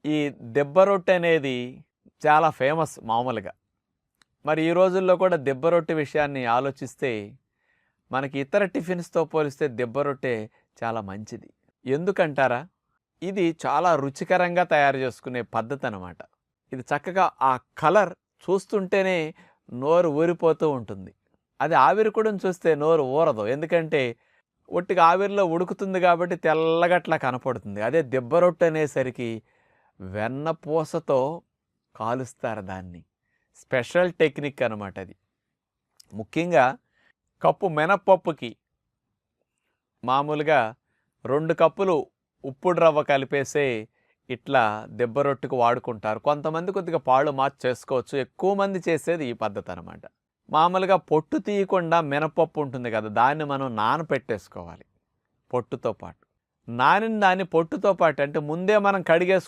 ఈ దెబ్బ రొట్టె అనేది చాలా ఫేమస్ మామూలుగా. మరి ఈ రోజుల్లో కూడా దెబ్బ రొట్టె విషయాన్ని ఆలోచిస్తే మనకి ఇతర టిఫిన్స్‌తో పోలిస్తే దెబ్బ రొట్టె చాలా మంచిది. ఎందుకంటారా? ఇది చాలా రుచికరంగా తయారు చేసుకునే పద్ధతనమాట. ఇది చక్కగా ఆ కలర్ చూస్తుంటేనే నోరు ఊరిపోతూ ఉంటుంది. అది ఆవిరి కూడను చూస్తే నోరు ఊరదు. ఎందుకంటే ఒట్టిగా ఆవిరిలో ఉడుకుతుంది కాబట్టి తెల్లగా అట్లా కనపడుతుంది. అదే దెబ్బ రొట్టె అనేసరికి వెన్నపూసతో కాలుస్తారు దాన్ని. స్పెషల్ టెక్నిక్ అనమాట అది. ముఖ్యంగా కప్పు మినపప్పుకి మామూలుగా 2 కప్పులు ఉప్పుడు రవ్వ కలిపేసే ఇట్లా దెబ్బ రొట్టెకు వాడుకుంటారు. కొంతమంది కొద్దిగా పాళ్ళు మార్చి చేసుకోవచ్చు. ఎక్కువ మంది చేసేది ఈ పద్ధతనమాట. మామూలుగా పొట్టు తీయకుండా మినపప్పు ఉంటుంది కదా! దాన్ని మనం నానపెట్టేసుకోవాలి పొట్టుతో పాటు. నానిన దాన్ని పొట్టుతో పాటు అంటే ముందే మనం కడిగేసుకున్నాం